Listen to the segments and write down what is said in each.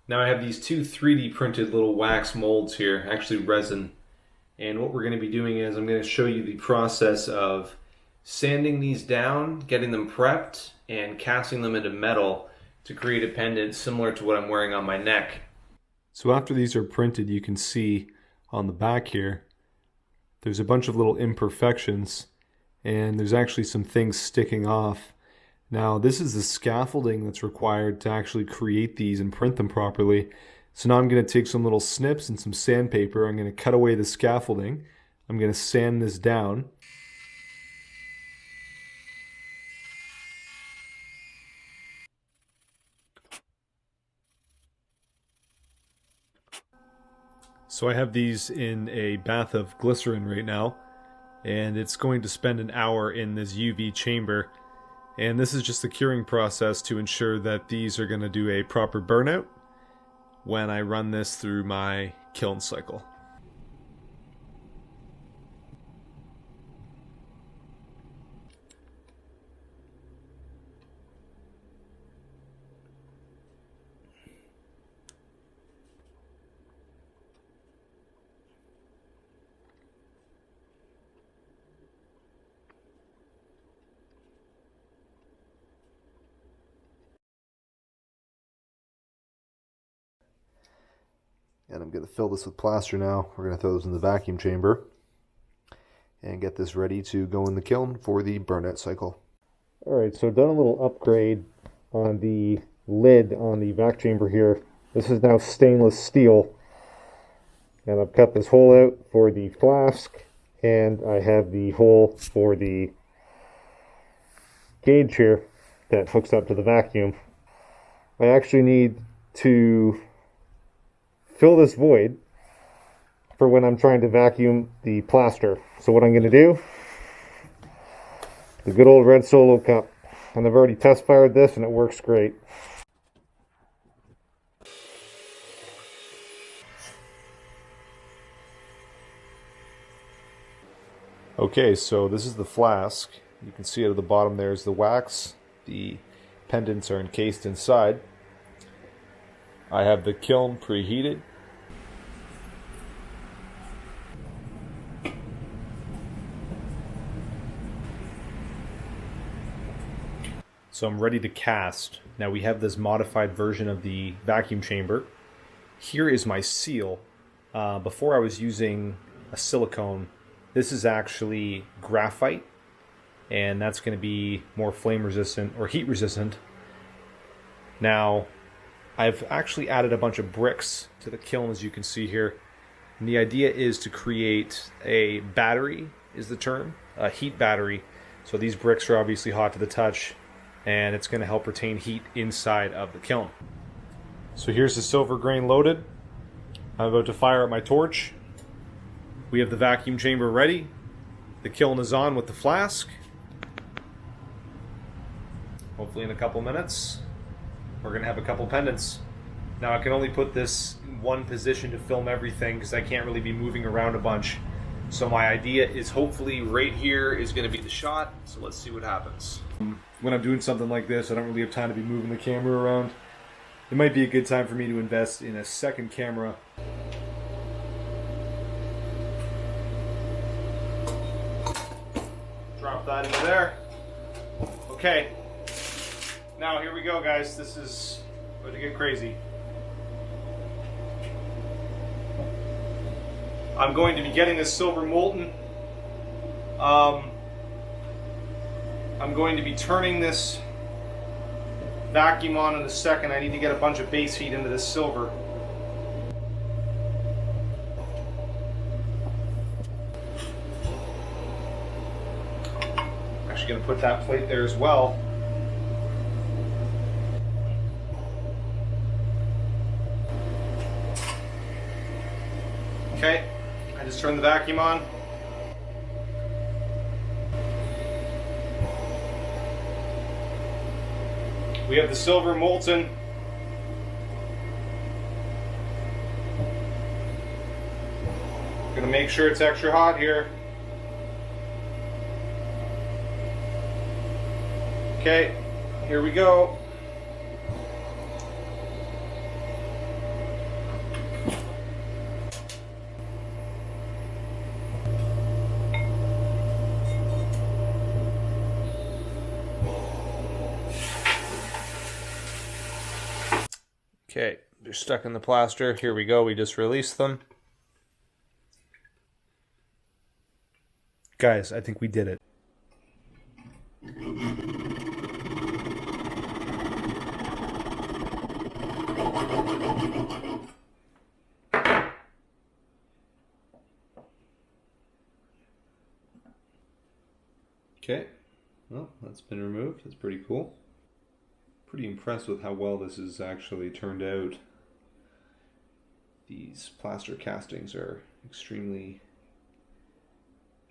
Now I have these two 3D printed little wax molds here, actually resin. And what we're going to be doing is I'm going to show you the process of sanding these down, getting them prepped, and casting them into metal to create a pendant similar to what I'm wearing on my neck. So after these are printed, you can see on the back here, there's a bunch of little imperfections, and there's actually some things sticking off. Now, this is the scaffolding that's required to actually create these and print them properly. So now I'm going to take some little snips and some sandpaper. I'm going to cut away the scaffolding. I'm going to sand this down. So I have these in a bath of glycerin right now, and it's going to spend an hour in this UV chamber. And this is just the curing process to ensure that these are going to do a proper burnout when I run this through my kiln cycle. And I'm going to fill this with plaster now. We're going to throw this in the vacuum chamber and get this ready to go in the kiln for the burnout cycle. Alright, so done a little upgrade on the lid on the vac chamber here. This is now stainless steel. And I've cut this hole out for the flask, and I have the hole for the gauge here that hooks up to the vacuum. I actually need to fill this void for when I'm trying to vacuum the plaster. So what I'm going to do, the good old red Solo cup, and I've already test fired this and it works great. Okay, so this is the flask. You can see at the bottom there's the wax. The pendants are encased inside. I have the kiln preheated. So I'm ready to cast. Now we have this modified version of the vacuum chamber. Here is my seal. Before I was using a silicone. This is actually graphite, and that's going to be more flame resistant or heat resistant. Now, I've actually added a bunch of bricks to the kiln, as you can see here. And the idea is to create a battery, is the term, a heat battery. So these bricks are obviously hot to the touch, and it's going to help retain heat inside of the kiln. So here's the silver grain loaded. I'm about to fire up my torch. We have the vacuum chamber ready. The kiln is on with the flask. Hopefully in a couple minutes, we're going to have a couple pendants. Now I can only put this in one position to film everything because I can't really be moving around a bunch. So my idea is hopefully right here is going to be the shot. So let's see what happens. When I'm doing something like this, I don't really have time to be moving the camera around. It might be a good time for me to invest in a second camera. Drop that into there. Okay. Now here we go, guys. This is about to get crazy. I'm going to be getting this silver molten. I'm going to be turning this vacuum on in a second. I need to get a bunch of base heat into this silver. Actually going to put that plate there as well. Okay, I just turned the vacuum on. We have the silver molten. Gonna make sure it's extra hot here. Okay, here we go. Okay, they're stuck in the plaster. Here we go, we just released them. Guys, I think we did it. Okay, well, that's been removed. That's pretty cool. Pretty impressed with how well this has actually turned out. These plaster castings are extremely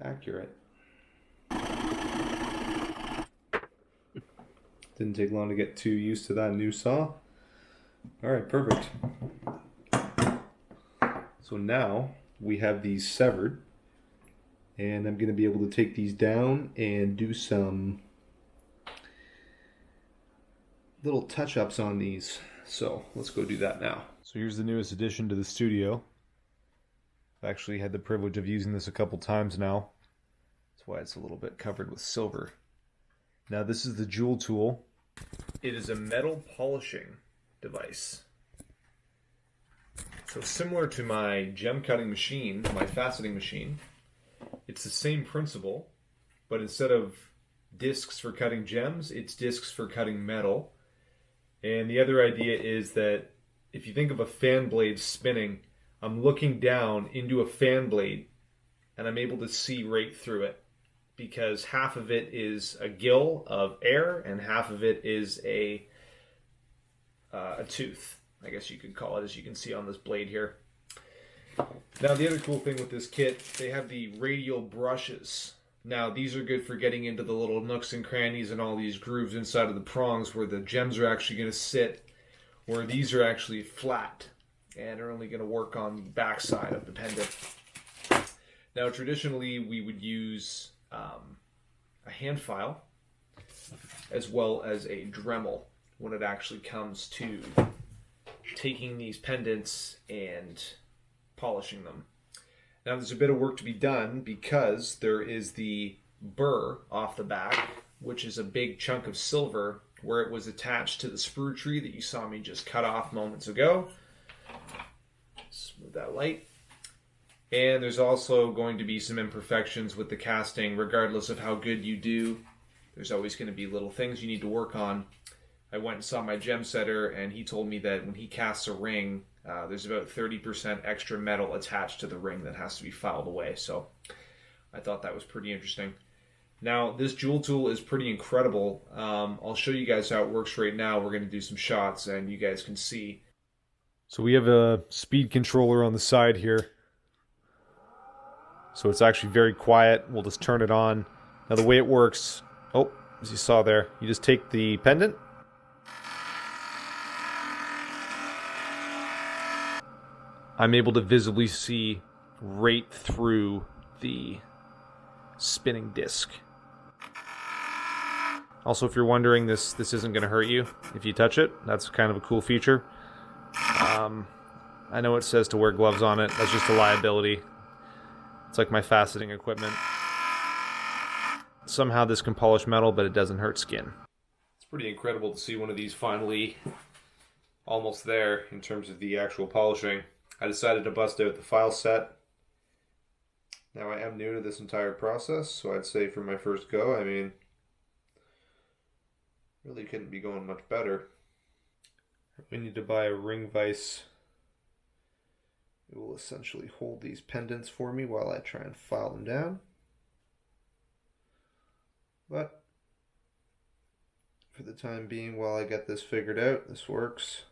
accurate. Didn't take long to get too used to that new saw. Alright, perfect. So now we have these severed, and I'm going to be able to take these down and do some little touch-ups on these. So let's go do that now. So here's the newest addition to the studio. I've actually had the privilege of using this a couple times now. That's why it's a little bit covered with silver. Now this is the jewel tool. It is a metal polishing device. So similar to my gem cutting machine, my faceting machine, it's the same principle, but instead of discs for cutting gems, it's discs for cutting metal. And the other idea is that if you think of a fan blade spinning, I'm looking down into a fan blade and I'm able to see right through it, because half of it is a gill of air and half of it is a tooth, I guess you could call it, as you can see on this blade here. Now the other cool thing with this kit, they have the radial brushes. Now these are good for getting into the little nooks and crannies and all these grooves inside of the prongs where the gems are actually going to sit, where these are actually flat and are only going to work on the back side of the pendant. Now traditionally we would use a hand file as well as a Dremel when it actually comes to taking these pendants and polishing them. Now there's a bit of work to be done because there is the burr off the back, which is a big chunk of silver where it was attached to the sprue tree that you saw me just cut off moments ago. Smooth that light. And there's also going to be some imperfections with the casting. Regardless of how good you do, there's always going to be little things you need to work on. I went and saw my gem setter, and he told me that when he casts a ring, there's about 30% extra metal attached to the ring that has to be filed away. So I thought that was pretty interesting. Now, this jewel tool is pretty incredible. I'll show you guys how it works right now. We're going to do some shots, and you guys can see. So we have a speed controller on the side here. So it's actually very quiet. We'll just turn it on. Now the way it works, oh, as you saw there, you just take the pendant. I'm able to visibly see right through the spinning disc. Also, if you're wondering, this isn't going to hurt you if you touch it. That's kind of a cool feature. I know it says to wear gloves on it. That's just a liability. It's like my faceting equipment. Somehow this can polish metal, but it doesn't hurt skin. It's pretty incredible to see one of these finally almost there in terms of the actual polishing. I decided to bust out the file set. Now I am new to this entire process, so I'd say for my first go, I mean, really couldn't be going much better. We need to buy a ring vise. It will essentially hold these pendants for me while I try and file them down. But for the time being, while I get this figured out, this works.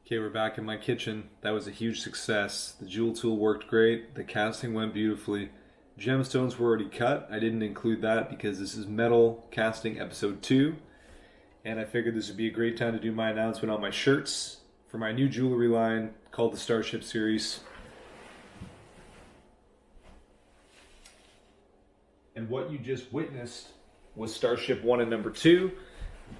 Okay, we're back in my kitchen. That was a huge success. The jewel tool worked great. The casting went beautifully. Gemstones were already cut. I didn't include that because this is metal casting episode 2. And I figured this would be a great time to do my announcement on my shirts for my new jewelry line called the Starship series. And what you just witnessed was Starship 1 and number 2.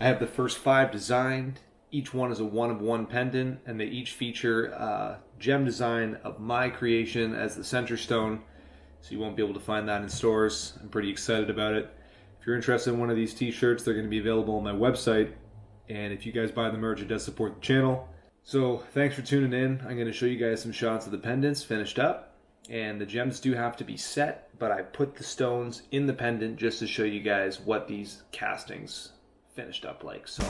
I have the first 5 designed. Each one is a one-of-one pendant, and they each feature a gem design of my creation as the center stone. So you won't be able to find that in stores. I'm pretty excited about it. If you're interested in one of these t-shirts, they're going to be available on my website. And if you guys buy the merch, it does support the channel. So thanks for tuning in. I'm going to show you guys some shots of the pendants finished up. And the gems do have to be set, but I put the stones in the pendant just to show you guys what these castings finished up like. So